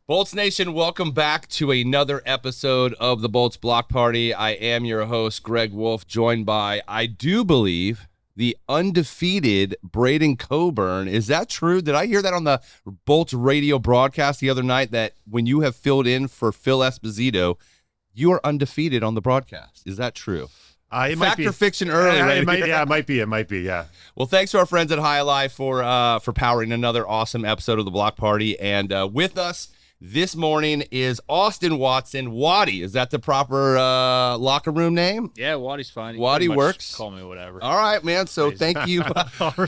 Bolts Nation, welcome back to another episode of the Bolts Block Party. I am your host, Greg Wolf, joined by, I do believe, the undefeated Braden Coburn. Is that true? Did I hear that on the Bolts radio broadcast the other night, that when you have filled in for Phil Esposito, you are undefeated on the broadcast? Is that true? It Fact might be. or fiction early, right? It might be. Yeah. Well, thanks to our friends at Jai Alai for powering another awesome episode of the Block Party. And with us this morning is Austin Watson. Waddy, is that the proper locker room name? Yeah, Waddy's fine. Waddy works. Call me whatever. All right, man. So thank you.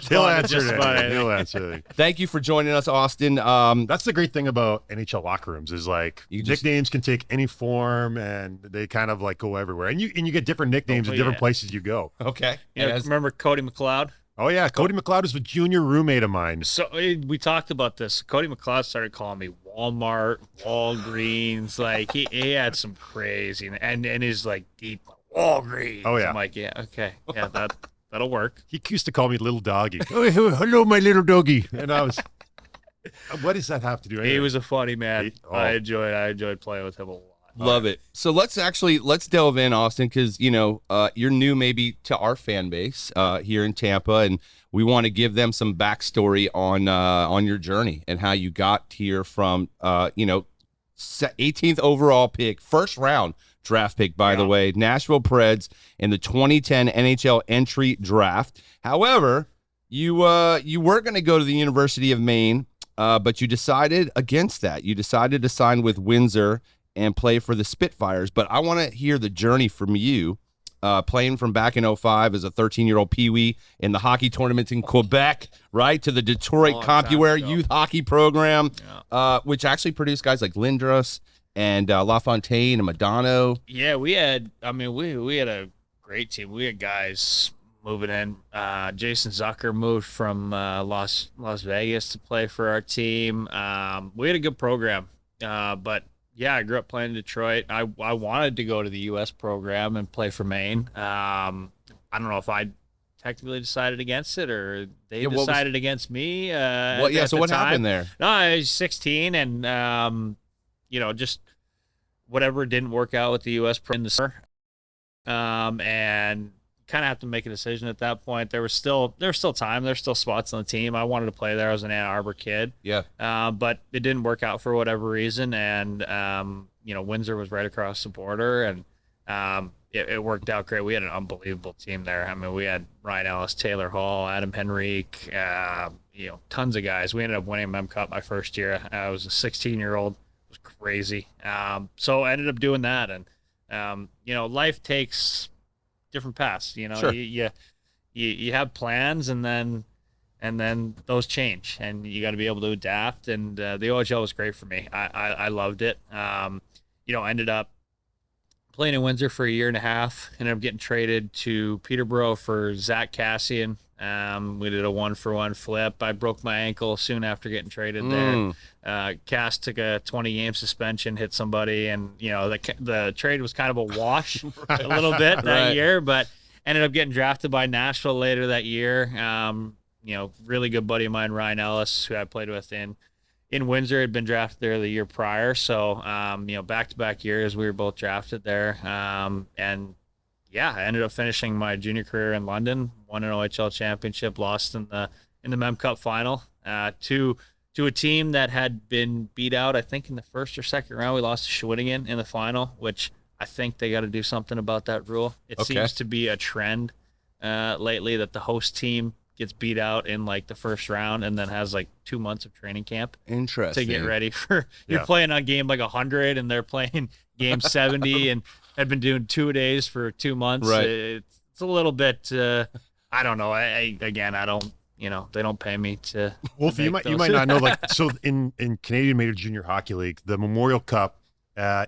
He'll answer. Thank you for joining us, Austin. That's the great thing about NHL locker rooms is like nicknames can take any form and they kind of like go everywhere. And you get different nicknames at different places you go. Okay. Yeah, remember Cody McLeod? Oh yeah, Cody McLeod is a junior roommate of mine. So we talked about this. Cody McLeod started calling me Walmart, Walgreens. Like he had some crazy and his like deep Walgreens. Oh yeah. I'm like, yeah, okay, yeah, that'll work. He used to call me little doggy. Oh, hello, my little doggy. And I was, what does that have to do? He was a funny man. I enjoyed playing with him a lot. Love it. So let's delve in, Austin, because you're new maybe to our fan base here in Tampa, and we want to give them some backstory on your journey and how you got here from 18th overall pick, first round draft pick, by the way, Nashville Preds in the 2010 NHL entry draft. However, you were going to go to the University of Maine, but you decided against that. You decided to sign with Windsor and play for the Spitfires. But I want to hear the journey from you, playing from back in 2005 as a 13-year-old peewee in the hockey tournaments in Quebec, right, to the Detroit CompuWare youth hockey program, which actually produced guys like Lindros and LaFontaine and Madonna. Yeah, we had a great team. We had guys moving in. Jason Zucker moved from Las Vegas to play for our team. We had a good program, but yeah, I grew up playing in Detroit. I wanted to go to the U.S. program and play for Maine. I don't know if I technically decided against it or they decided against me. So what happened there? No, I was 16 and, just whatever didn't work out with the U.S. program in the summer. And kind of have to make a decision at that point. There was still time. There's still spots on the team. I wanted to play there. I was an Ann Arbor kid. Yeah. But it didn't work out for whatever reason. And, Windsor was right across the border and it worked out great. We had an unbelievable team there. I mean, we had Ryan Ellis, Taylor Hall, Adam Henrique, tons of guys. We ended up winning Mem Cup my first year. I was a 16-year-old. It was crazy. So I ended up doing that. And, life takes different paths, Sure. You have plans and then those change and you got to be able to adapt. And the OHL was great for me. I loved it. Ended up playing in Windsor for a year and a half. Ended up getting traded to Peterborough for Zach Cassian. We did a 1-for-1 flip. I broke my ankle soon after getting traded there. Cass took a 20-game suspension, hit somebody, and the trade was kind of a wash a little bit that year, but ended up getting drafted by Nashville later that year. Really good buddy of mine, Ryan Ellis, who I played with in Windsor, had been drafted there the year prior. So, back-to-back years, we were both drafted there. I ended up finishing my junior career in London, won an OHL championship, lost in the Mem Cup final to a team that had been beat out, I think, in the first or second round. We lost to Shawinigan in the final, which I think they got to do something about that rule. It seems to be a trend lately that the host team gets beat out in like the first round and then has like 2 months of training camp. Interesting. To get ready for you're playing on game like 100 and they're playing game 70 and had been doing 2 days for 2 months. Right. It's a little bit I don't know. I don't they don't pay me to. Well, you might not know, like, so in Canadian Major Junior Hockey League, the Memorial Cup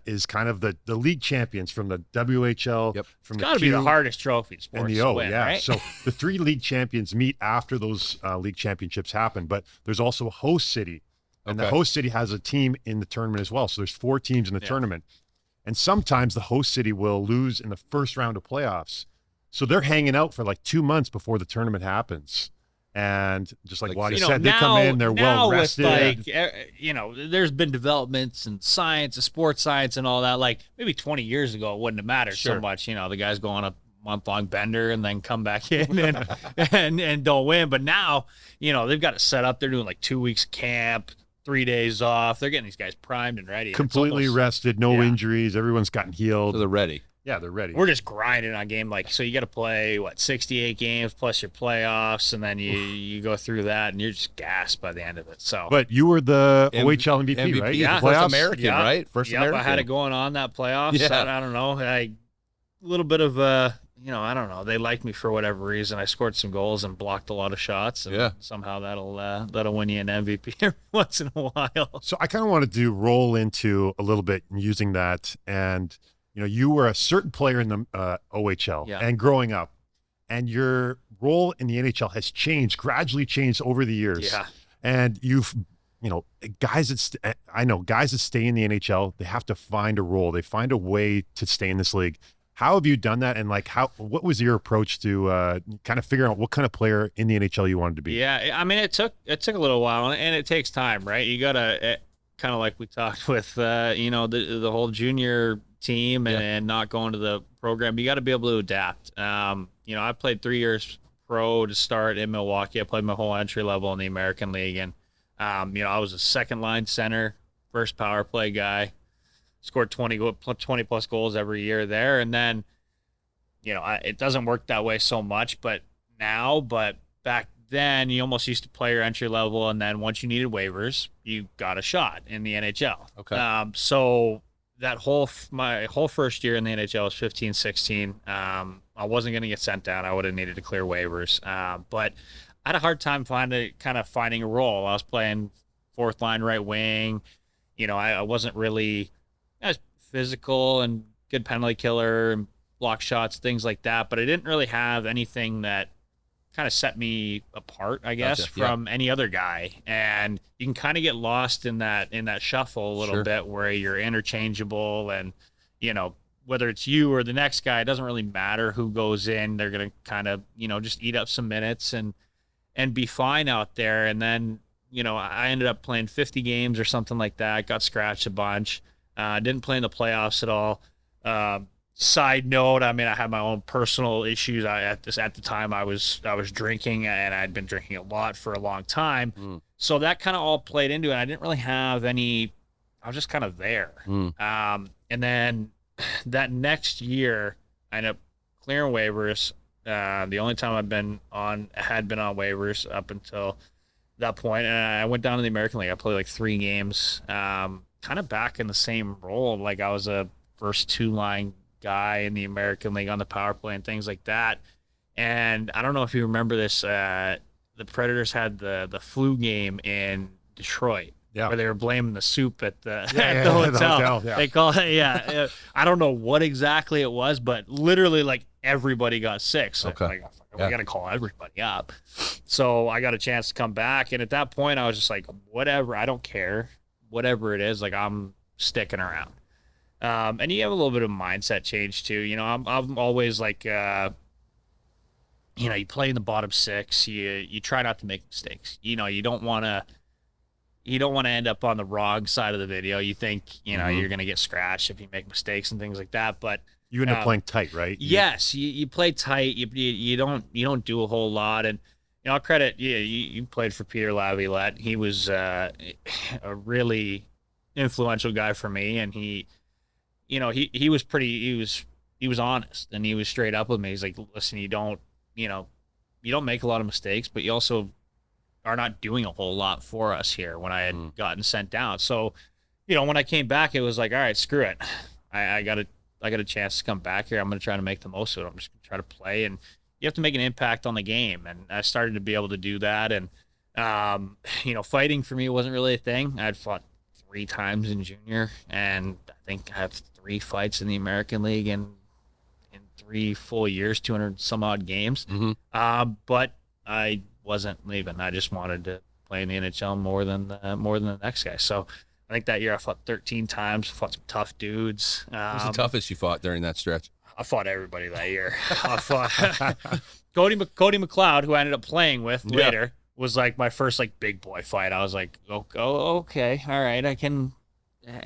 is kind of the league champions from the WHL. Yep. From it's got to be the hardest trophy in sports and the O, to win, yeah. right? So the 3 league champions meet after those league championships happen, but there's also a host city, and the host city has a team in the tournament as well. So there's 4 teams in the tournament, and sometimes the host city will lose in the first round of playoffs. So they're hanging out for like 2 months before the tournament happens. And just like Waddy you know, said, they come in, they're well rested. With you know, there's been developments in science, sports science, and all that. Like maybe 20 years ago, it wouldn't have mattered so much. You know, the guys go on a month-long bender and then come back in and don't win. But now, you know, they've got it set up. They're doing like 2 weeks camp, 3 days off. They're getting these guys primed and ready. Completely rested, no injuries. Everyone's gotten healed. So they're ready. Yeah, they're ready. We're just grinding on game. Like, so you got to play, 68 games plus your playoffs, and then you go through that, and you're just gassed by the end of it. So, but you were the OHL MVP, right? Yeah, first American, right? First American. I had it going on that playoffs. Yeah. I don't know. A little bit of, you know, I don't know. They liked me for whatever reason. I scored some goals and blocked a lot of shots. And somehow that'll win you an MVP every once in a while. So I kind of wanted to roll into a little bit using that. And, you know, you were a certain player in the OHL and growing up, and your role in the NHL has gradually changed over the years. Yeah. And you've, you know, guys that stay in the NHL, they have to find a role. They find a way to stay in this league. How have you done that? And like, what was your approach to kind of figuring out what kind of player in the NHL you wanted to be? Yeah, I mean, it took a little while, and it takes time, right? You gotta kind of like we talked with, you know, the whole junior team and not going to the program. You got to be able to adapt. You know, I played 3 years pro to start in Milwaukee. I played my whole entry level in the American League, and you know, I was a second line center, first power play guy. Scored 20 plus goals every year there. And then, you know, it doesn't work that way so much, but back then you almost used to play your entry level. And then once you needed waivers, you got a shot in the NHL. Okay. So that my whole first year in the NHL was 15, 16. I wasn't going to get sent down. I would have needed to clear waivers. But I had a hard time finding a role. I was playing fourth line right wing. You know, I wasn't really, I was physical and good penalty killer and block shots, things like that. But I didn't really have anything that kind of set me apart, I guess, from any other guy. And you can kind of get lost in that shuffle a little bit where you're interchangeable, and, you know, whether it's you or the next guy, it doesn't really matter who goes in. They're going to kind of, you know, just eat up some minutes and be fine out there. And then, you know, I ended up playing 50 games or something like that. Got scratched a bunch. Didn't play in the playoffs at all. Side note, I mean, I had my own personal issues. At the time, I was drinking, and I'd been drinking a lot for a long time. So that kind of all played into it. I didn't really have any. I was just kind of there. And then that next year, I ended up clearing waivers. The only time had been on waivers up until that point, and I went down to the American League. I played like 3 games. Kind of back in the same role. Like, I was a first 2-line guy in the American League on the power play and things like that. And I don't know if you remember this, the Predators had the flu game in Detroit where they were blaming the soup at the hotel. They call it, I don't know what exactly it was, but literally like everybody got sick. So we got to call everybody up. So I got a chance to come back. And at that point I was just like, whatever, I don't care. Whatever it is, like, I'm sticking around. And you have a little bit of mindset change too. You know, I'm always like, you know, you play in the bottom 6. You try not to make mistakes. You know, you don't want to end up on the wrong side of the video. You think, you know, you're going to get scratched if you make mistakes and things like that. But you end up playing tight, right? Yes, you play tight. You don't do a whole lot. And, you know, I'll credit you played for Peter Laviolette. He was a really influential guy for me, and he was honest, and he was straight up with me. He's like, listen, you don't make a lot of mistakes, but you also are not doing a whole lot for us here when I had gotten sent down. So, you know, when I came back, it was like, all right, screw it. I got a chance to come back here. I'm going to try to make the most of it. I'm just going to try to play, and you have to make an impact on the game. And I started to be able to do that. And, you know, fighting for me wasn't really a thing. I'd fought 3 times in junior, and I think I have 3 fights in the American League in 3 full years, 200 some odd games. But I wasn't leaving. I just wanted to play in the NHL more than the next guy. So I think that year I fought 13 times, fought some tough dudes. What was the toughest you fought during that stretch? I fought everybody that year. I fought Cody McLeod, who I ended up playing with later, was like my first like big boy fight. I was like, oh okay, all right, I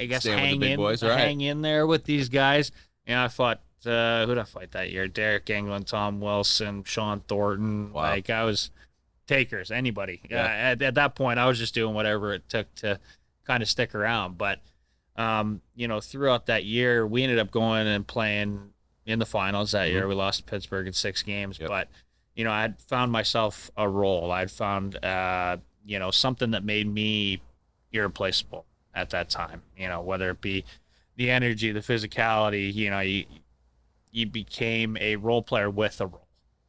guess hang in there with these guys. And I fought who did I fight that year? Derek Englund, Tom Wilson, Sean Thornton. Wow. Like I was takers, anybody. At that point, I was just doing whatever it took to kind of stick around. But throughout that year, we ended up going and playing in the finals that year. We lost to Pittsburgh in 6 games, but I had found myself a role. I'd found something that made me irreplaceable at that time. Whether it be the energy, the physicality. You became a role player with a role,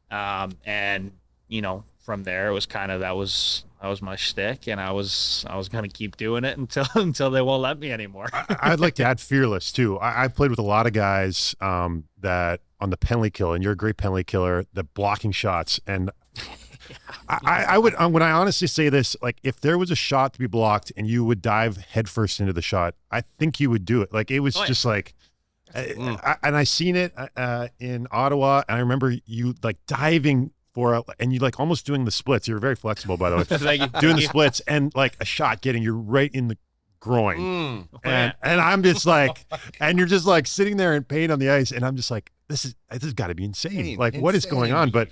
and from there it was kind of that was my shtick, and I was gonna keep doing it until they won't let me anymore. I'd like to add fearless too. I played with a lot of guys that on the penalty kill, and you're a great penalty killer. The blocking shots, and I would when I honestly say this, like if there was a shot to be blocked and you would dive headfirst into the shot, I think you would do it. Like it was just like. And I seen it in Ottawa, and I remember you like diving and you like almost doing the splits. You were very flexible, by the way, doing the splits and like a shot getting you right in the groin. And I'm just like, and you're just like sitting there in pain on the ice, and I'm just like, this has got to be insane. Like what is going on? But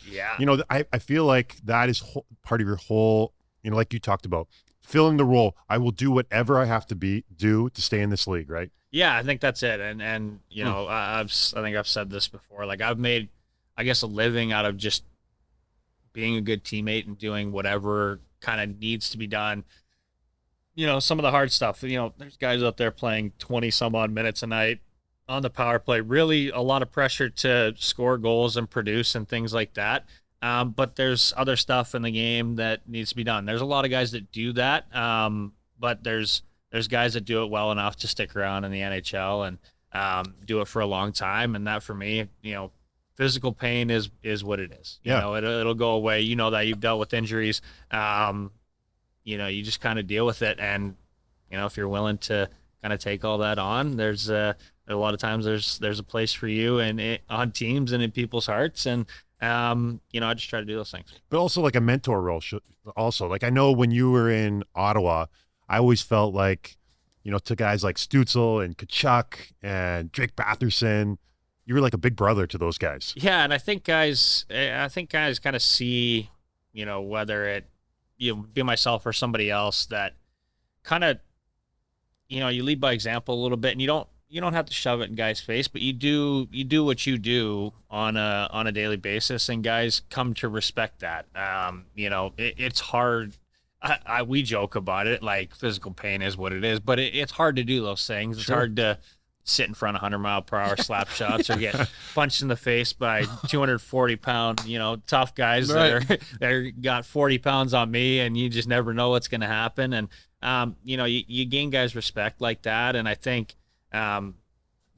I feel like that is part of your whole, like you talked about, filling the role. I will do whatever I have to do to stay in this league, right? Yeah, I think that's it. And I think I've said this before. Like I've made, I guess, a living out of just being a good teammate and doing whatever kind of needs to be done. Some of the hard stuff. There's guys out there playing 20 some odd minutes a night on the power play. Really, a lot of pressure to score goals and produce and things like that. But there's other stuff in the game that needs to be done. There's a lot of guys that do that, but there's guys that do it well enough to stick around in the NHL and do it for a long time. And that for me, physical pain is what it is. It'll go away. That you've dealt with injuries. You just kind of deal with it. And, if you're willing to kind of take all that on, there's a lot of times there's a place for you and on teams and in people's hearts. And, I just try to do those things. But also like a mentor role. Also, like I know when you were in Ottawa, I always felt like, to guys like Stützle and Tkachuk and Drake Batherson, you were like a big brother to those guys. Yeah, and I think guys kind of see, whether it be myself or somebody else that kind of, you lead by example a little bit, and you don't have to shove it in guys' face, but you do what you do on a daily basis, and guys come to respect that. It's hard. We joke about it, like physical pain is what it is, but it's hard to do those things. It's hard to sit in front of 100-mile-per-hour slap shots or get punched in the face by 240-pound, tough guys that got 40 pounds on me, and you just never know what's going to happen. And, you gain guys' respect like that. And I think,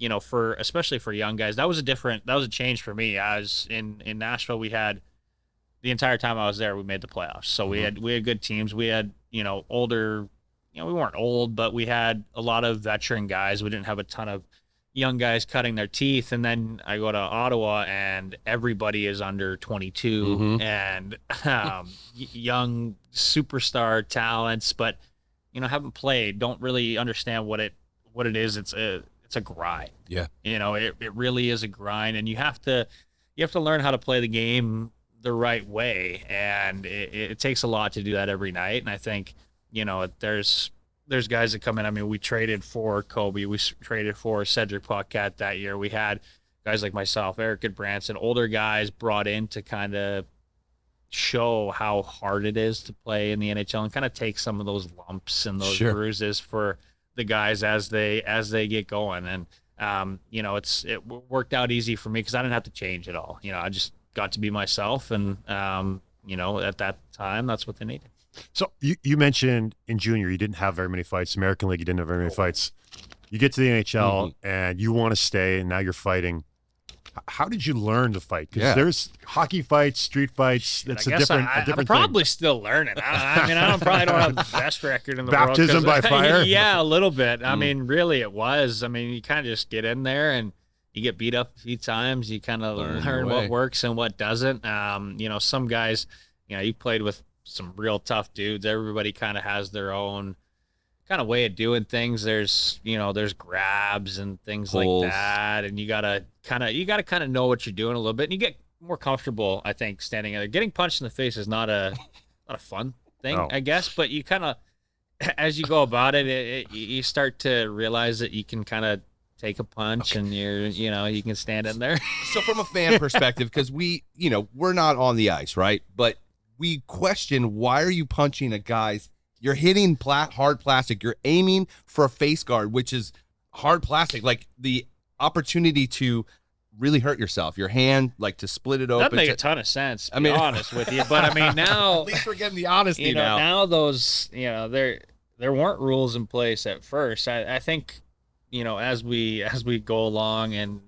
especially for young guys, that was a change for me. I was in Nashville. We had, the entire time I was there, we made the playoffs. So we had good teams. We had, older, we weren't old, but we had a lot of veteran guys. We didn't have a ton of young guys cutting their teeth. And then I go to Ottawa and everybody is under 22 and young superstar talents, but, haven't played, don't really understand what it is. It's a grind. Yeah. It really is a grind, and you have to learn how to play the game the right way, and it takes a lot to do that every night. And I think there's guys that come in. I mean, we traded for Kobe, we traded for Cedric Paquette that year. We had guys like myself, Eric Goodbranson, older guys brought in to kind of show how hard it is to play in the NHL and kind of take some of those lumps and those bruises for the guys as they get going. And it worked out easy for me because I didn't have to change at all. I just got to be myself, and at that time, that's what they needed. So you mentioned in junior you didn't have very many fights. American League, you didn't have very many fights. You get to the NHL and you want to stay, and now you're fighting. How did you learn to fight? Because there's hockey fights, street fights. That's a different I'm probably still learning. I probably don't have the best record in the world. Baptism by fire? Yeah, a little bit. I mean, really, it was. I mean, you kind of just get in there and you get beat up a few times. You kind of Learn learn your way. what works and what doesn't. You know, some guys, you know, you played with some real tough dudes. Everybody kind of has their own kind of way of doing things. There's, you know, there's grabs and things Pulls. like that, and you gotta kind of know what you're doing a little bit, and you get more comfortable, I think, standing there. Getting punched in the face is not a fun thing, No. I guess, but you kind of, as you go about it, you start to realize that you can kind of take a punch and you know, you can stand in there. So from a fan perspective, because we're not on the ice, right? But we question, why are you punching a guy's? You're hitting hard plastic. You're aiming for a face guard, which is hard plastic. Like the opportunity to really hurt yourself. Your hand, like to split it open. That make a ton of sense, to be honest with you. But I mean, now at least we're getting the honesty you know, now. now those, you know, there weren't rules in place at first. I think, you know, as we go along and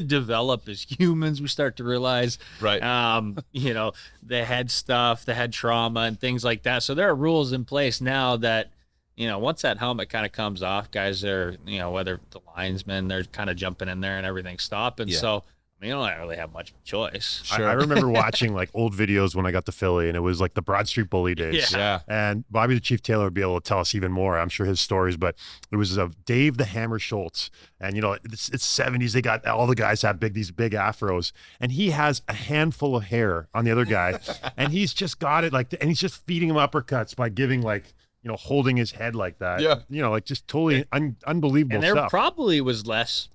develop as humans, we start to realize, Right. you know, the head stuff, the head trauma and things like that. So there are rules in place now that, you know, once that helmet kind of comes off, guys are, you know, whether the linesmen, they're kind of jumping in there and everything's stopping. Yeah. So I mean, you don't really have much choice. Sure. I remember watching like old videos when I got to Philly, and it was like the Broad Street Bully days. Yeah. And Bobby the Chief Taylor would be able to tell us even more, I'm sure, his stories. But it was of Dave the Hammer Schultz. And, you know, it's 70s. They got all the guys have these big afros. And he has a handful of hair on the other guy. And he's just got it and he's just feeding him uppercuts by giving you know, holding his head like that. Yeah. You know, like just totally unbelievable And there stuff. probably was less,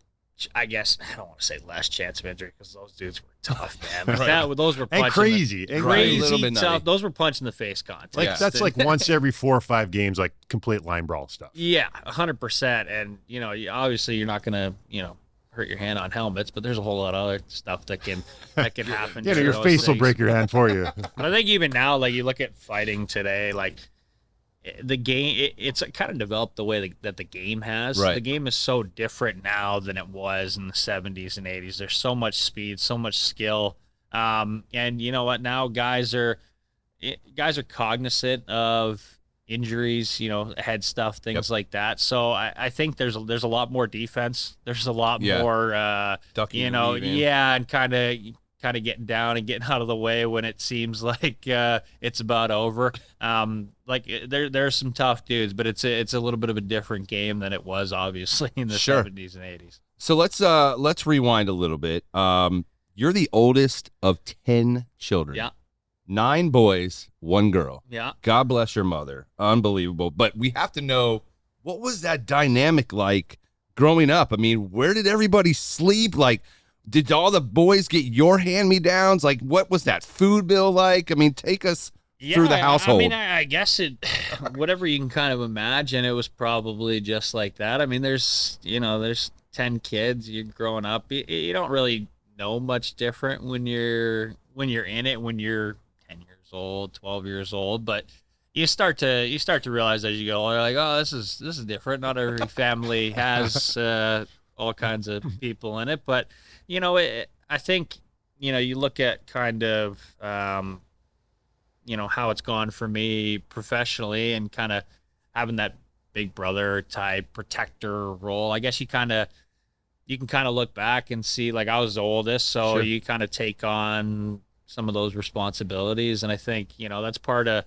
I guess, I don't want to say less chance of injury because those dudes were tough, man. Like those were punching And crazy. the, And crazy a little bit tough. nutty. Those were punch in the face contests. Like that's like once every 4 or 5 games, like complete line brawl stuff. Yeah, 100%. And you know, obviously, you're not gonna, you know, hurt your hand on helmets, but there's a whole lot of other stuff that can happen. Yeah, to your those face will things. break your hand for you. But I think even now, like you look at fighting today, like the game, it's kind of developed the way that the game has. Right. The game is so different now than it was in the 70s and 80s. There's so much speed, so much skill. And you know what? Now guys are cognizant of injuries, you know, head stuff, things like that. So I think there's a lot more defense. There's a lot more, Ducking, you know, weaving. and kind of getting down and getting out of the way when it seems like it's about over. Like there's some tough dudes, but it's a little bit of a different game than it was obviously in the 70s and 80s. So let's rewind a little bit. You're the oldest of 10 children. Yeah. 9 boys, 1 girl. Yeah. God bless your mother. Unbelievable. But we have to know, what was that dynamic like growing up? I mean, where did everybody sleep? Like, did all the boys get your hand-me-downs? Like, what was that food bill like? I mean, take us through the household. I mean, I guess whatever you can kind of imagine, it was probably just like that. I mean, there's 10 kids. You're growing up. You don't really know much different when you're in it, when you're 10 years old, 12 years old, but you start to realize as you go, like, oh, this is different. Not every family has all kinds of people in it, but you know, I think, you know, you look at kind of, you know, how it's gone for me professionally and kind of having that big brother type protector role. I guess you can kind of look back and see, like, I was the oldest, so Sure. you kind of take on some of those responsibilities. And I think, you know, that's part of,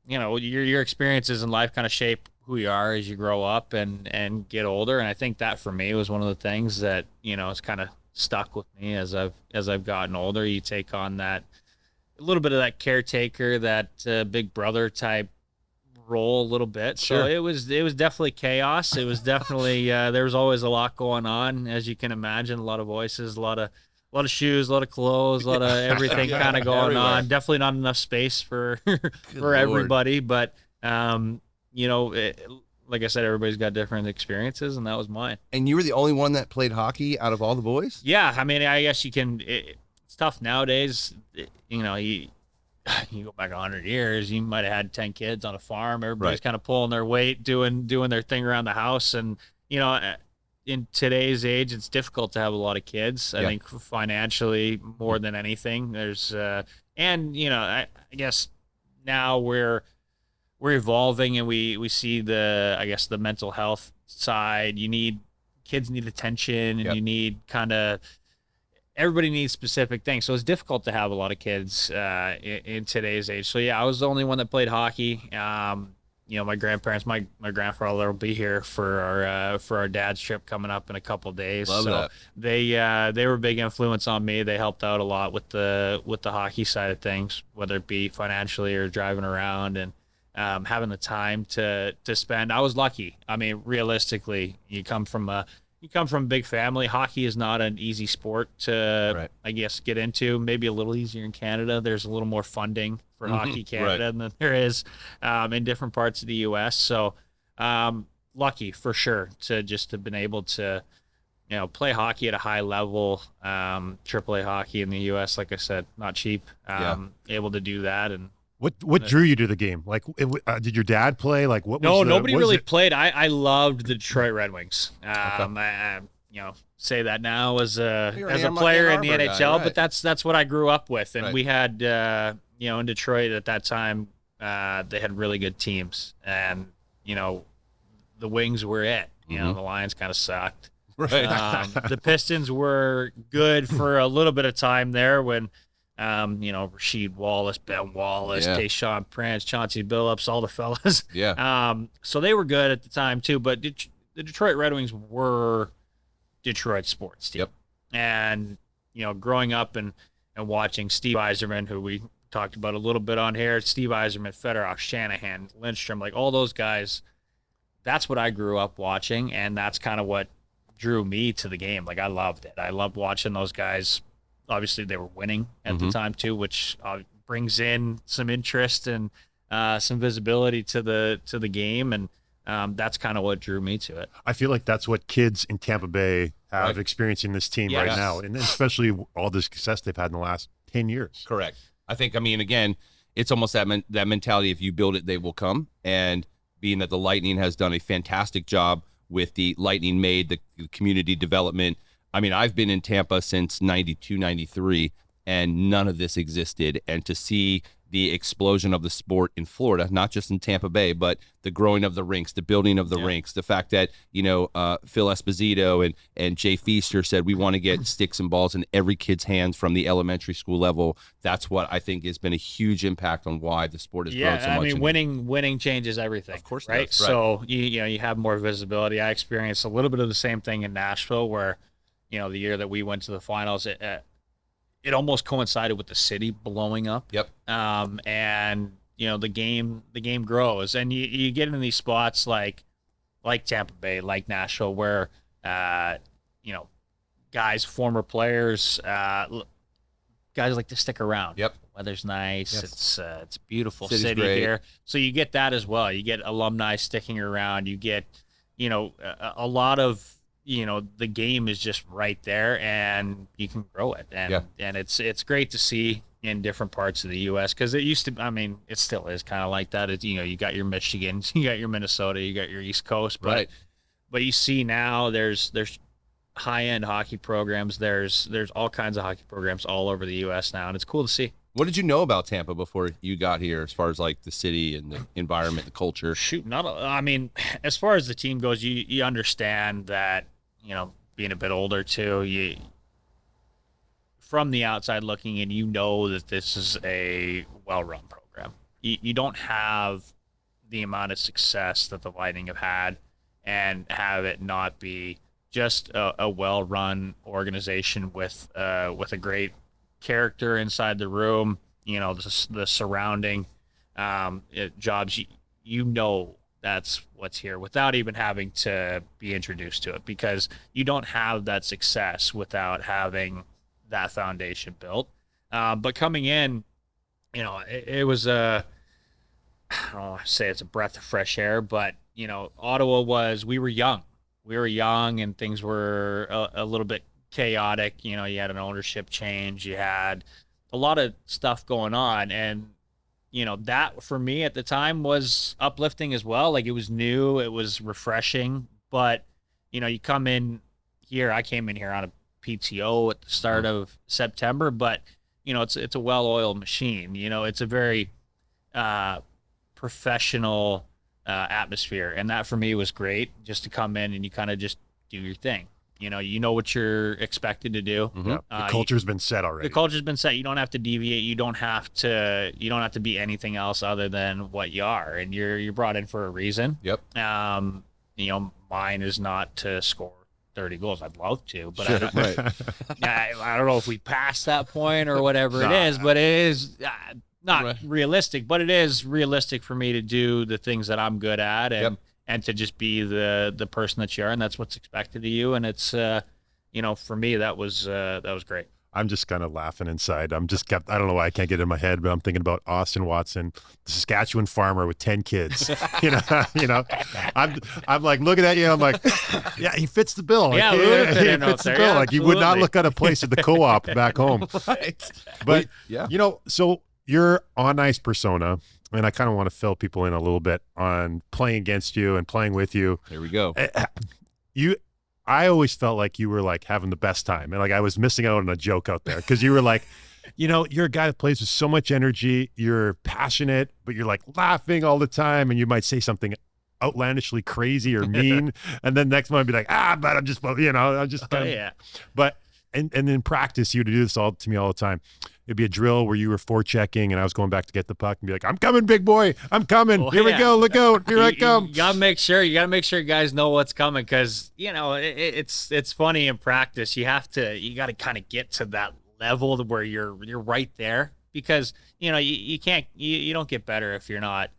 you know, your experiences in life kind of shape who you are as you grow up and get older. And I think that for me was one of the things that, you know, it's kind of stuck with me as I've gotten older. You take on that, a little bit of that caretaker, that big brother type role a little bit. So Sure. it was definitely chaos. It was definitely there was always a lot going on, as you can imagine. A lot of voices, a lot of shoes, a lot of clothes, a lot of everything Yeah, kind of going everywhere. on. Definitely not enough space for Lord. everybody, but you know, like I said, everybody's got different experiences, and that was mine. And you were the only one that played hockey out of all the boys? Yeah, I mean, I guess you can. It's tough nowadays. You know, you go back 100 years, you might have had 10 kids on a farm. Everybody's Right. kind of pulling their weight, doing their thing around the house, and you know, in today's age, it's difficult to have a lot of kids. I Yeah. think financially more than anything. There's and you know, I guess now we're evolving, and we see the mental health side. You need kids need attention and Yep. you need everybody needs specific things. So it's difficult to have a lot of kids in today's age. So yeah, I was the only one that played hockey. My grandparents, my grandfather will be here for our dad's trip coming up in a couple days. Love that. They were a big influence on me. They helped out a lot with the hockey side of things, whether it be financially or driving around and having the time to spend. I was lucky. I mean, realistically, you come from a big family. Hockey is not an easy sport to, Right. I guess, get into. Maybe a little easier in Canada. There's a little more funding for Hockey Canada than there is in different parts of the U.S. So lucky for sure to just have been able to, play hockey at a high level. AAA hockey in the U.S., like I said, not cheap. Able to do that. And What drew you to the game? Like, did your dad play? Like, what? No, was nobody what was really it? played. I loved the Detroit Red Wings. I say that now as a You're as an a player in the Ann Arbor NHL, guy, right. but that's what I grew up with. And Right. we had in Detroit at that time, they had really good teams, and the Wings were it. The Lions kind of sucked. Right. The Pistons were good for a little bit of time there when, Rasheed Wallace, Ben Wallace, Yeah. Tayshaun Prince, Chauncey Billups, all the fellas. Yeah. So they were good at the time too, but the Detroit Red Wings were Detroit sports team. Yep. And, growing up and watching Steve Yzerman, who we talked about a little bit on here, Steve Yzerman, Fedorov, Shanahan, Lindstrom, like all those guys, that's what I grew up watching, and that's kind of what drew me to the game. Like, I loved it. I loved watching those guys. Obviously, they were winning at the time too, which brings in some interest and some visibility to the game, and that's kind of what drew me to it. I feel like that's what kids in Tampa Bay have Right. experiencing this team Yes. right now, and especially all the success they've had in the last 10 years. Correct. I think, again, it's almost that mentality. If you build it, they will come. And being that the Lightning has done a fantastic job with the Lightning Made, the community development. I've been in Tampa since 92, 93, and none of this existed. And to see the explosion of the sport in Florida, not just in Tampa Bay, but the growing of the rinks, the building of the rinks, the fact that, Phil Esposito and Jay Feaster said, we want to get sticks and balls in every kid's hands from the elementary school level. That's what I think has been a huge impact on why the sport has grown so much. Winning changes everything. Of course it right? does, right. So you have more visibility. I experienced a little bit of the same thing in Nashville, where the year that we went to the finals, it almost coincided with the city blowing up. Yep. And the game grows, and you get in these spots like Tampa Bay, like Nashville, where guys, former players, guys like to stick around. Yep. Weather's nice. Yes. It's a beautiful City's city great. here. So you get that as well. You get alumni sticking around. You get, a lot of, the game is just right there, and you can grow it. And it's great to see in different parts of the U.S. because it used to, it still is kind of like that. It's, you got your Michigan, you got your Minnesota, you got your East Coast, but you see now there's high-end hockey programs. There's all kinds of hockey programs all over the U.S. now, and it's cool to see. What did you know about Tampa before you got here, as far as like the city and the environment, the culture? Shoot, as far as the team goes, you understand that, being a bit older too, you from the outside looking in, that this is a well-run program. You don't have the amount of success that the Lightning have had and have it not be just a well-run organization with a great character inside the room, the surrounding jobs. That's what's here without even having to be introduced to it, because you don't have that success without having that foundation built. But coming in, it was I don't want to say it's a breath of fresh air, but Ottawa we were young and things were a little bit chaotic. You had an ownership change, you had a lot of stuff going on, and that for me at the time was uplifting as well. Like, it was new, it was refreshing, but you come in here, I came in here on a PTO at the start of September, but it's a well-oiled machine. It's a very professional atmosphere, and that for me was great, just to come in and you kind of just do your thing. You know what you're expected to do. Mm-hmm. Yeah. The culture's been set already. The culture's been set. You don't have to deviate. You don't have to be anything else other than what you are, and you're brought in for a reason. Yep. Mine is not to score 30 goals. I'd love to, but Sure, right. I don't know if we passed that point or whatever it is, but it is not realistic, but it is realistic for me to do the things that I'm good at and to just be the person that you are, and that's what's expected of you. And it's, for me, that was great. I'm just kind of laughing inside. I don't know why I can't get it in my head, but I'm thinking about Austin Watson, the Saskatchewan farmer with 10 kids. I'm like looking at you. I'm like, yeah, he fits the bill. Yeah, like, we would have fit in fits out the there. bill. Yeah, like you would not absolutely. look at a place at the co-op back home. Right. But yeah. So your on ice persona, and I kind of want to fill people in a little bit on playing against you and playing with you. There we go. I always felt like you were like having the best time, and like I was missing out on a joke out there because you were like, you're a guy that plays with so much energy. You're passionate, but you're like laughing all the time, and you might say something outlandishly crazy or mean, and then next month be like, but I'm just, I'm just, Yeah. But and in practice, you would do this all to me all the time. It'd be a drill where you were forechecking and I was going back to get the puck and be like, I'm coming, big boy. I'm coming. Well, Here we yeah. go. Look out. Here I come. You gotta make sure guys know what's coming, because it's funny in practice. You gotta kind of get to that level where you're right there, because you can't you don't get better if you're not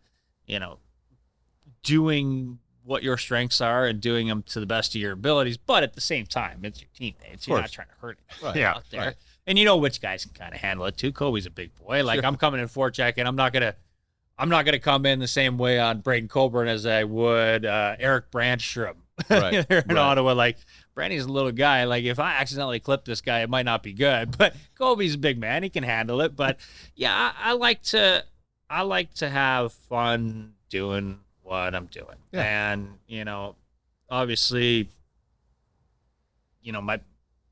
doing what your strengths are and doing them to the best of your abilities. But at the same time, it's your teammates. You're not trying to hurt anybody out there. Right. And which guys can kind of handle it too. Kobe's a big boy. Like, I'm coming in forecheck, and I'm not gonna come in the same way on Braden Coburn as I would Eric Brandstrom. Right. There in Ottawa. Like, Brandy's a little guy. Like, if I accidentally clip this guy, it might not be good. But Kobe's a big man; he can handle it. But yeah, I like to have fun doing what I'm doing, and obviously,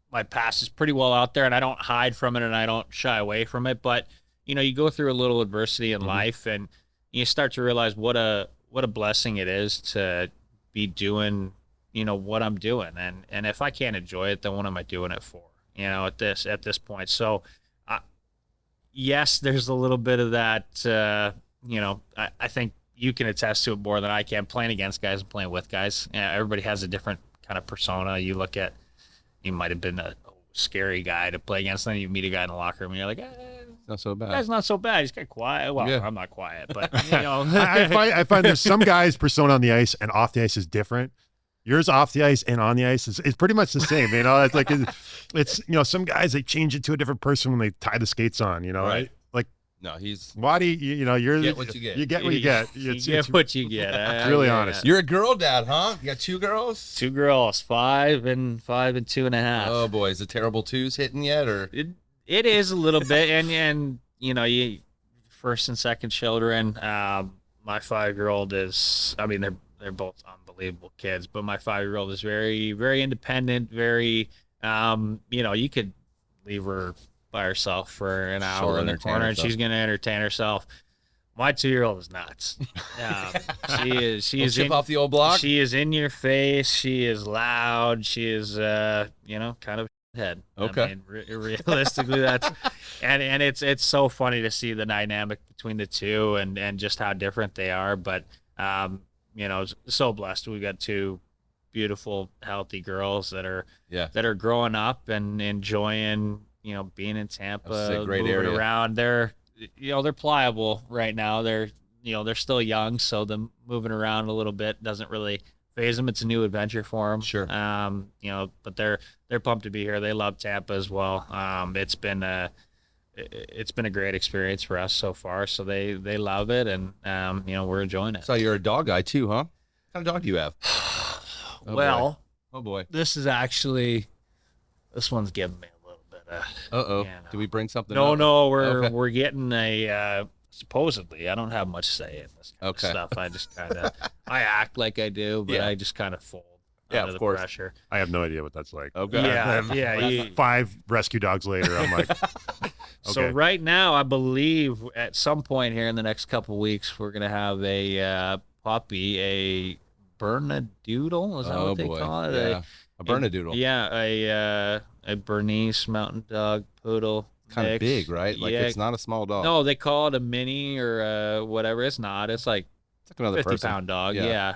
my past is pretty well out there, and I don't hide from it, and I don't shy away from it. But you go through a little adversity in life, and you start to realize what a blessing it is to be doing what I'm doing, and if I can't enjoy it, then what am I doing it for? At this point. So yes, there's a little bit of that. I think you can attest to it more than I can, playing against guys and playing with guys. Everybody has a different kind of persona. You might have been a scary guy to play against, then you meet a guy in the locker room and you're like, Not so bad. that's not so bad. He's kind of quiet. Well, Yeah. I'm not quiet, but I find there's some guys' persona on the ice and off the ice is different. Yours off the ice and on the ice is pretty much the same. It's like it's some guys, they change it to a different person when they tie the skates on. Right. Like No, he's Waddy, you're get what you get. You get what you get. you It's get what you get. really Yeah. honest. You're a girl dad, huh? You got 2 girls? 2 girls, 5 and 2.5. Oh boy, is the terrible 2s hitting yet, or It is a little bit, and you first and second children. My 5-year-old is, they're both unbelievable kids, but my 5-year-old is very, very independent. Very, you could leave her by herself for an hour Sure, in the entertain corner, and herself. she's gonna entertain herself. My 2-year-old is nuts. She is chip off the old block. She is in your face. She is loud. She is, kind of a head. Okay. Realistically, that's and it's so funny to see the dynamic between the two and just how different they are. But so blessed. We've got 2 beautiful, healthy girls that are growing up and enjoying being in Tampa, That's a great moving area. around. They're pliable right now. They're still young, so them moving around a little bit doesn't really phase them. It's a new adventure for them. Sure. But they're pumped to be here. They love Tampa as well. It's been a great experience for us so far. So they love it, and we're enjoying it. So you're a dog guy too, huh? What kind of dog do you have? Well, Oh boy. this one's giving me a little bit of. Uh-oh. Yeah, no. Do we bring something No, up? no, Okay. we're getting a supposedly. I don't have much say in this kind Okay. of stuff. I just kind of I act like I do, but Yeah. I just kind of fold Yeah, under of the course. pressure. I have no idea what that's like. Okay. Yeah. 5 rescue dogs later, I'm like, So okay. right now, I believe at some point here in the next couple weeks, we're gonna have a puppy, a Bernedoodle. Is that what they call it? Yeah. A Bernedoodle. A Bernese Mountain Dog Poodle. Kind of big, right? Like it's not a small dog. No, they call it a mini or whatever. It's not. It's like another 50-pound dog. Yeah.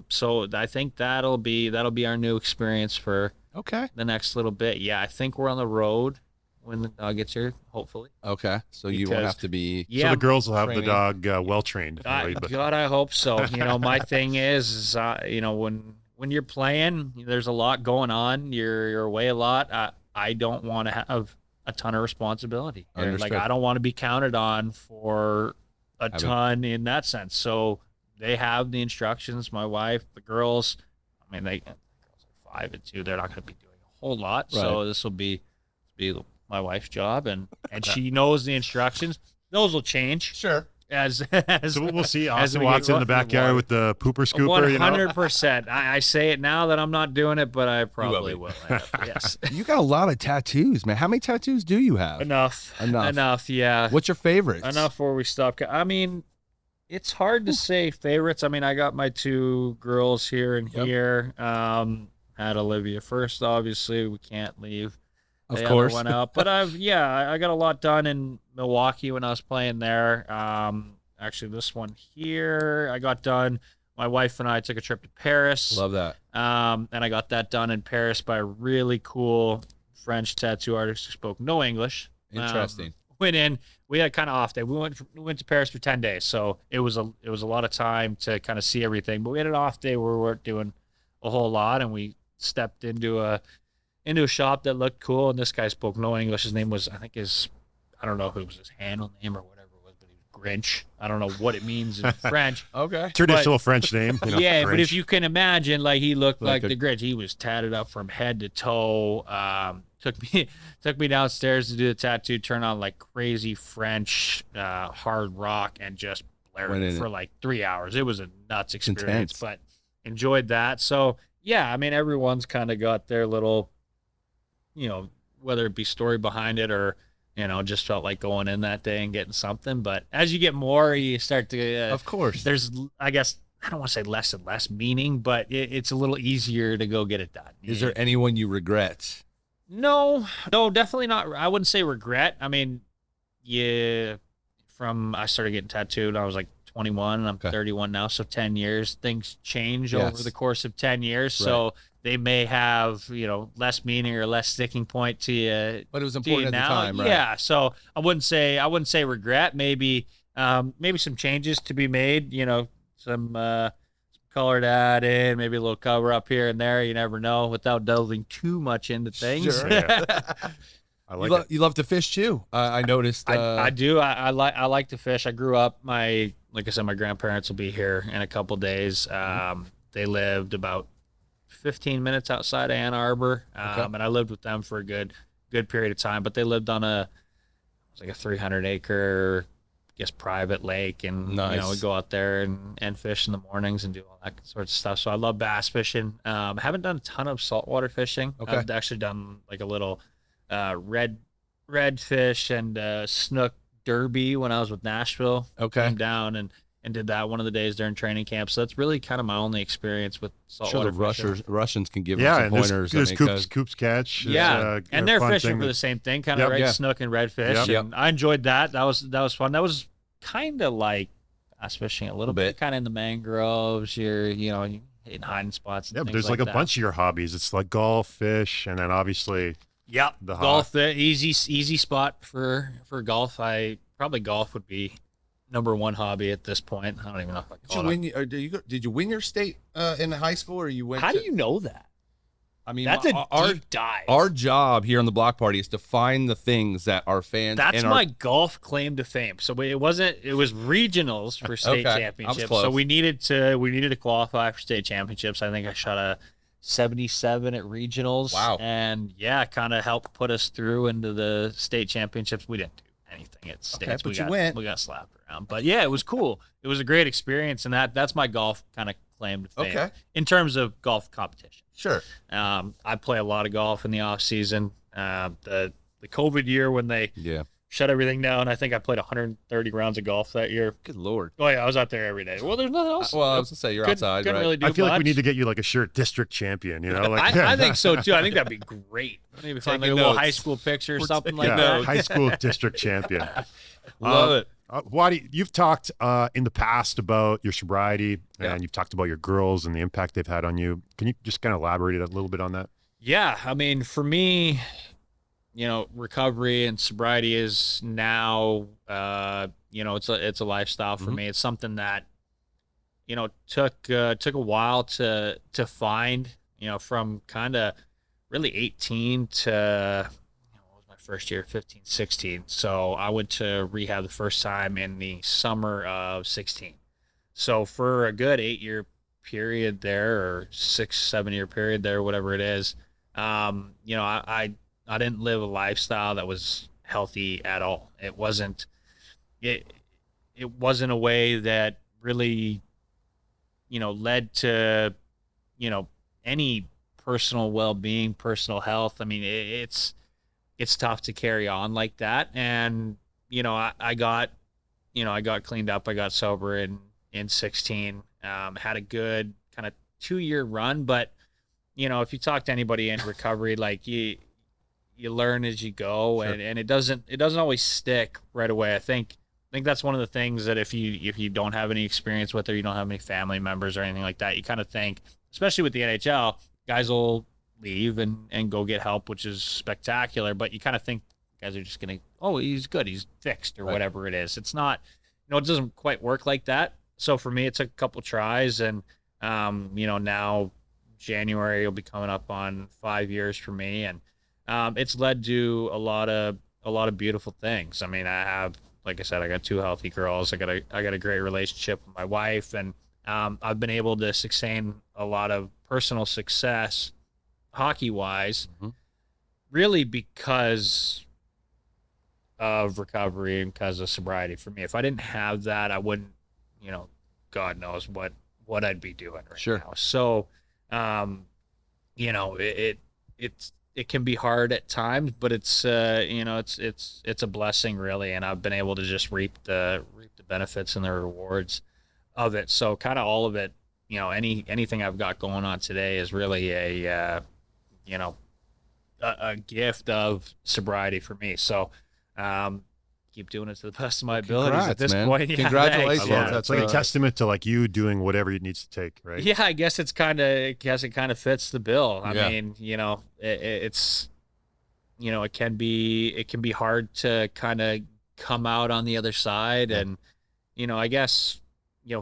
So I think that'll be our new experience for the next little bit. Yeah, I think we're on the road when the dog gets here, hopefully. Okay. So you won't have to be. Yeah. So the girls will have the dog well trained. God, I hope so. My thing is when you're playing, there's a lot going on. You're away a lot. I don't want to have a ton of responsibility. Like I don't want to be counted on for a ton in that sense. So they have the instructions. My wife, the girls. I mean, the girls are 5 and 2. They're not going to be doing a whole lot. Right. So this will be my wife's job, and she knows the instructions. Those will change. Sure. So we'll see. Austin walks in the backyard with the pooper scooper. 100%. I say it now that I'm not doing it, but I probably will. Yes. You got a lot of tattoos, man. How many tattoos do you have? Enough. Yeah. What's your favorites? Enough where we stop. I mean, it's hard to say favorites. I mean, I got my 2 girls here and here. Had Olivia first, obviously. We can't leave. Of course. Went out. But I got a lot done in Milwaukee when I was playing there. Actually, this one here I got done. My wife and I took a trip to Paris. Love that. And I got that done in Paris by a really cool French tattoo artist who spoke no English. Interesting. Went in. We had kind of off day. We went to Paris for 10 days, so it was a lot of time to kind of see everything. But we had an off day where we weren't doing a whole lot, and we stepped into a shop that looked cool, and this guy spoke no English. His name was, I don't know if it was his handle name or whatever it was, but he was Grinch. I don't know what it means in French. Okay. Traditional French name. Grinch. But if you can imagine, like he looked like a the Grinch. He was tatted up from head to toe. Took me downstairs to do the tattoo, turn on like crazy French hard rock, and just blared it for like 3 hours. It was a nuts experience, but enjoyed that. So yeah, I mean, everyone's kind of got their little, whether it be story behind it or, just felt like going in that day and getting something. But as you get more, you start to, of course, there's, I guess, I don't want to say less and less meaning, but it's a little easier to go get it done. Is there anyone you regret? No, definitely not. I wouldn't say regret. I mean, I started getting tattooed, I was like 21 and I'm 31 now. So 10 years, things change over the course of 10 years. Right. So they may have, less meaning or less sticking point to you. But it was important at the time, right? Yeah. So I wouldn't say regret. Maybe some changes to be made, some color to add in, maybe a little cover up here and there. You never know, without delving too much into things. Sure. Yeah. I like it. You love to fish too. I noticed. I do. I like to fish. I grew up. Like I said, my grandparents will be here in a couple days. They lived about 15 minutes outside of Ann Arbor, and I lived with them for a good period of time. But they lived on a 300-acre, private lake, and we go out there and fish in the mornings and do all that sort of stuff. So I love bass fishing. I haven't done a ton of saltwater fishing. I've actually done like a little redfish and snook derby when I was with Nashville. Came down and did that one of the days during training camp. So that's really kind of my only experience with saltwater fishing. Russians can give us some pointers. There's Coops catch. And they're fishing for the same thing, kind of snook and redfish. Yep. And I enjoyed that. That was fun. That was kind of like bass fishing a little bit, kind of in the mangroves. You're hitting hiding spots. Yeah, but there's like a bunch of your hobbies. It's like golf, fish, and then obviously the golf. Easy spot for golf. Golf would be number one hobby at this point. I don't even know if I call it. Did you win your state in high school, or you went? How do you know that? I mean, that's a deep dive. Our job here on the Block Party is to find the things that our fans. That's my golf claim to fame. So it was regionals for state championships. So we needed to qualify for state championships. I think I shot a 77 at regionals. Wow. And kind of helped put us through into the state championships. We didn't do anything at states. But we got slapped around. But yeah, it was cool. It was a great experience, and that's my golf kind of claim to fame in terms of golf competition. Sure. I play a lot of golf in the off season. The COVID year when they shut everything down. I think I played 130 rounds of golf that year. Good Lord. Oh yeah, I was out there every day. Well, there's nothing else. Well, I was gonna say you're outside, couldn't right? really do I feel like we much. need to get you like a shirt, district champion. You know, like I think so too. I think that'd be great. Maybe find like a Taking little notes. high school picture or something like yeah, that. high school district champion. Love it. Waddy, you've talked in the past about your sobriety, Yeah. and you've talked about your girls and the impact they've had on you. Can you just kind of elaborate a little bit on that? Yeah, I mean, for me, recovery and sobriety is now, it's a lifestyle for me. It's something that, took a while to find, from kind of really 18 to, what was my first year, 15, 16. So I went to rehab the first time in the summer of 16. So for a good 8-year period there, or 6-7 year period there, whatever it is, I didn't live a lifestyle that was healthy at all. It wasn't a way that really, led to, any personal well-being, personal health. I mean, it's tough to carry on like that. And, I got cleaned up. I got sober in 16, had a good kind of 2-year run, but if you talk to anybody in recovery, like you learn as you go, Sure. and it doesn't always stick right away. I think that's one of the things that if you don't have any experience with, or you don't have any family members or anything like that, you kind of think, especially with the NHL, guys will leave and go get help, which is spectacular. But you kind of think guys are just gonna, oh, he's good, he's fixed, or Right. whatever it is. It's not, it doesn't quite work like that. So for me, it took a couple tries, and now January will be coming up on 5 years for me, and it's led to a lot of beautiful things. I mean, I have, like I said, I got 2 healthy girls. I got a great relationship with my wife, and I've been able to sustain a lot of personal success hockey wise, really because of recovery and because of sobriety for me. If I didn't have that, I wouldn't, God knows what I'd be doing right Sure. now. So, it can be hard at times, but it's it's a blessing really, and I've been able to just reap the benefits and the rewards of it. So kind of all of it, anything I've got going on today is really a gift of sobriety for me. So keep doing it to the best of my abilities at Congrats, this man. point. Yeah, Congratulations. thanks. I love Yeah. it. It's like a testament to like you doing whatever it needs to take, right? Yeah, I guess it kind of fits the bill. I Yeah. mean, it's it can be hard to kind of come out on the other side, Yeah. and I guess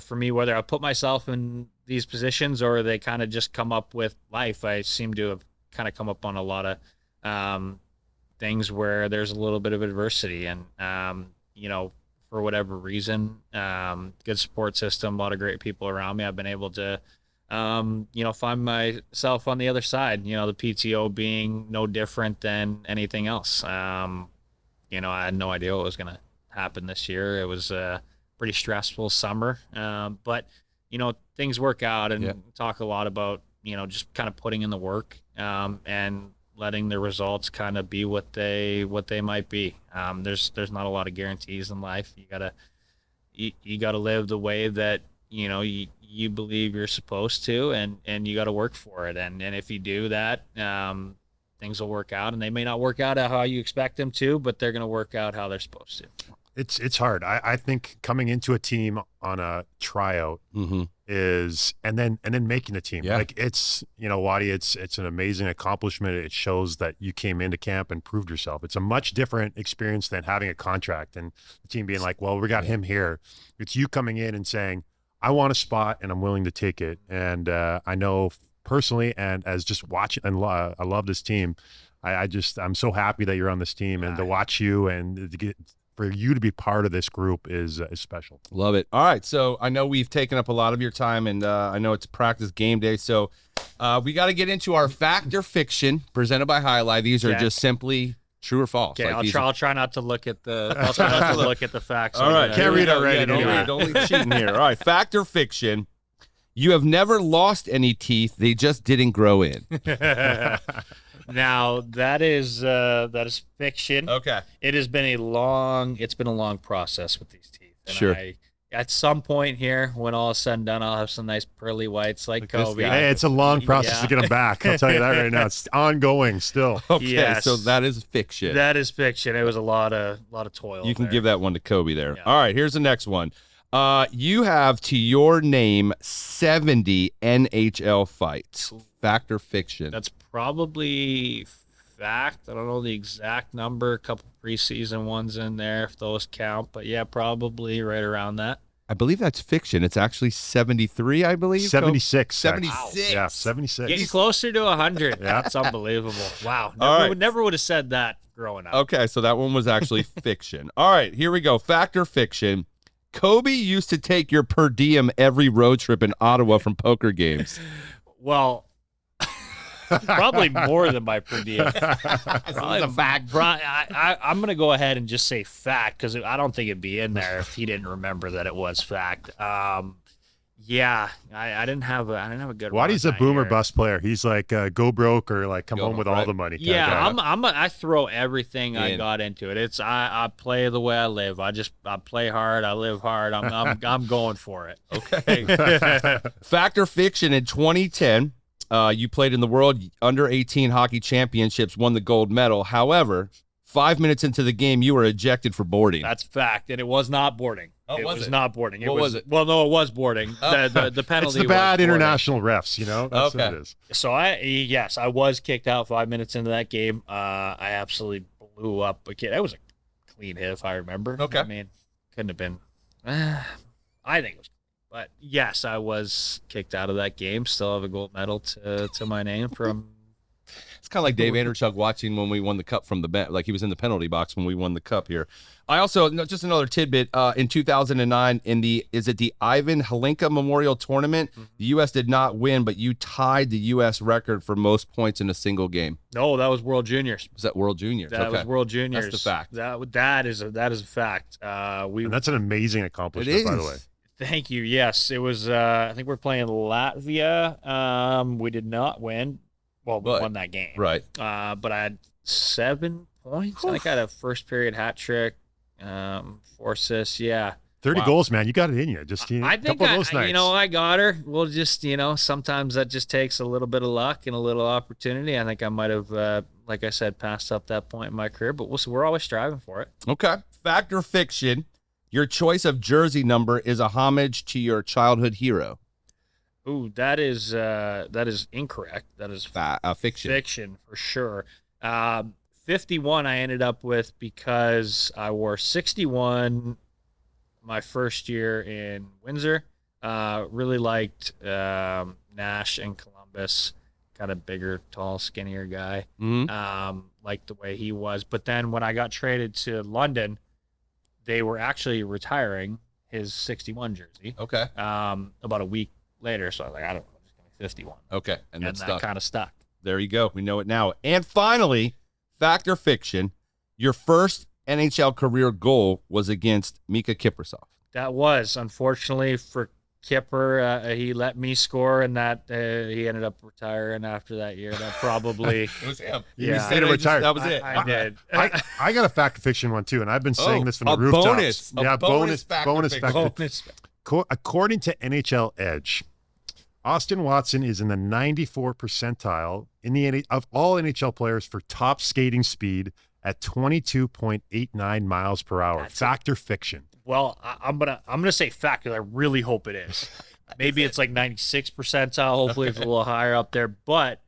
for me, whether I put myself in these positions or they kind of just come up with life, I seem to have kind of come up on a lot of things where there's a little bit of adversity, and for whatever reason, good support system, a lot of great people around me, I've been able to find myself on the other side, the PTO being no different than anything else. I had no idea what was going to happen this year. It was a pretty stressful summer, but things work out, and Yeah. talk a lot about just kind of putting in the work, and letting the results kind of be what they might be. There's not a lot of guarantees in life. You gotta live the way that you believe you're supposed to, and you got to work for it. And if you do that, things will work out, and they may not work out how you expect them to, but they're going to work out how they're supposed to. It's hard. I think coming into a team on a tryout is, and then making the team. Yeah. Like it's, Waddy, it's an amazing accomplishment. It shows that you came into camp and proved yourself. It's a much different experience than having a contract and the team being like, well, we got him here. It's you coming in and saying, I want a spot and I'm willing to take it. And I know personally, and as just watching, and I love this team. I'm so happy that you're on this team, and to watch you and to get, for you to be part of this group is special. Love it. All right, so I know we've taken up a lot of your time, and I know it's practice game day, so we got to get into our fact or fiction presented by Jai Alai. These are just simply true or false. Okay, Like I'll try not to look at the facts. All right, Can't read already. Don't leave cheating here. All right, fact or fiction? You have never lost any teeth; they just didn't grow in. Now that is fiction. Okay. It's been a long process with these teeth. And Sure. At some point here, when all is said and done, I'll have some nice pearly whites like Kobe. Hey, it's a long process to get them back. I'll tell you that right now. It's ongoing still. Okay, Yes. so that is fiction. That is fiction. It was a lot of toil. You can there. give that one to Kobe there. Yeah. All right, here's the next one. You have to your name 70 NHL fights. Fact or fiction? That's probably fact. I don't know the exact number. A couple preseason ones in there, if those count. But yeah, probably right around that. I believe that's fiction. It's actually 73, I believe. 76. 76. Yeah, 76. Getting closer to 100. Yeah. That's unbelievable. Wow. All right. Never would have said that growing up. Okay, so that one was actually fiction. All right, here we go. Fact or fiction? Kobe used to take your per diem every road trip in Ottawa from poker games. Well, probably more than my per diem. Probably a fact. I'm going to go ahead and just say fact because I don't think it'd be in there if he didn't remember that it was fact. Yeah, I didn't have a good. Waddy's run a boomer that year. bust player. He's like go broke or like come Go home with right. all the money. kind of Yeah, guy. I throw everything I In. got into it. It's I play the way I live. I play hard. I live hard. I'm going for it. Okay. Fact or fiction? In 2010, you played in the World Under-18 Hockey Championships, won the gold medal. However, 5 minutes into the game, you were ejected for boarding. That's fact, and it was not boarding. Oh, it was was it? not boarding. What was it? Well, no, it was boarding. Oh. The penalty. It's the was bad boarding. international refs, you know? That's what Okay. it is. So I was kicked out 5 minutes into that game. I absolutely blew up a kid. That was a clean hit if I remember. Okay. I mean, couldn't have been. I think it was. But yes, I was kicked out of that game. Still have a gold medal to my name from. It's kind of like Dave Anderchuk watching when we won the cup from the bench. Like he was in the penalty box when we won the cup here. I also, just another tidbit, in 2009 in the Ivan Halinka Memorial Tournament, the U.S. did not win, but you tied the U.S. record for most points in a single game. No, that was World Juniors. Was that World Juniors? That Okay. was World Juniors. That's the fact. That is a fact. And that's an amazing accomplishment, by the way. Thank you. Yes, it was. I think we're playing Latvia. We did not win. Well, we won that game. Right. But I had 7 points. I think I had a first period hat trick, 4 assists. Yeah. 30 Wow. goals, man. You got it in you. Just I a think couple of those nights. I got her. We'll just, sometimes that just takes a little bit of luck and a little opportunity. I think I might have, like I said, passed up that point in my career, but we'll see. We're always striving for it. Okay. Fact or fiction? Your choice of jersey number is a homage to your childhood hero. Ooh, that is incorrect. That is Fiction. fiction for sure. 51 I ended up with because I wore 61 my first year in Windsor. Really liked Nash and Columbus, kind of bigger, tall, skinnier guy. Mhm. Liked the way he was. But then when I got traded to London, they were actually retiring his 61 jersey Okay. about a week later. So I was like, I don't know, just give me 51. Okay. And And that's that stuck. kind of stuck. There you go. We know it now. And finally, fact or fiction, your first NHL career goal was against Mika Kiprasov. That was, unfortunately for Kipper, he let me score, and that he ended up retiring after that year. That probably, It was him. Yeah. He said it, Retired. that was it. I did. I got a fact fiction one too, and I've been saying this from the a rooftops. bonus. A bonus fact or bonus fiction. fact. Bonus. According to NHL Edge, Austin Watson is in the 94th percentile of all NHL players for top skating speed at 22.89 miles per hour. That's Fact or fiction? Well, I'm gonna say fact because I really hope it is. Maybe it's like 96 percentile. Hopefully, it's a little higher up there. But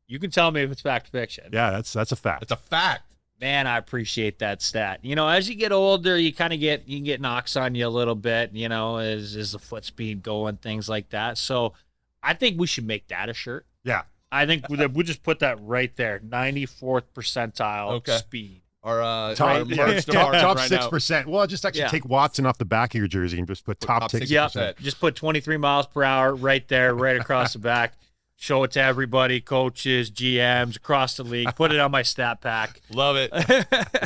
you can tell me if it's fact or fiction. Yeah, that's a fact. It's a fact. Man, I appreciate that stat. As you get older, you kind of you can get knocks on you a little bit. Is the foot speed going, things like that. So, I think we should make that a shirt. Yeah. I think we'll just put that right there, 94th percentile speed. Our Top, merch top department right now. 6%. Well, just actually Yeah. take Watson off the back of your jersey and just put top top 6%. 6%. Yep, just put 23 miles per hour right there, right across the back. Show it to everybody, coaches, GMs across the league. Put it on my stat pack. Love it.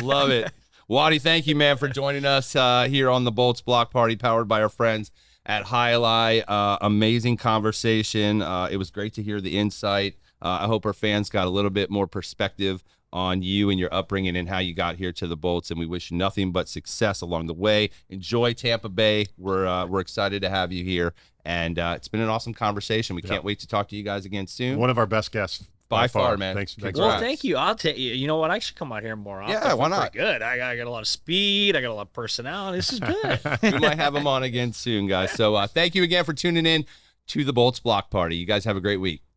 Love it. Waddy, thank you, man, for joining us here on the Bolts Block Party, powered by our friends at Jai Alai. Amazing conversation. It was great to hear the insight. I hope our fans got a little bit more perspective on you and your upbringing and how you got here to the Bolts, and we wish you nothing but success along the way. Enjoy Tampa Bay. We're excited to have you here, and it's been an awesome conversation. We can't wait to talk to you guys again soon. One of our best guests by far, man. Thanks. Well, thank you. I'll take you. You know what? I should come out here more often. Yeah, why not? Good. I got a lot of speed. I got a lot of personality. This is good. We might have them on again soon, guys. So thank you again for tuning in to the Bolts Block Party. You guys have a great week.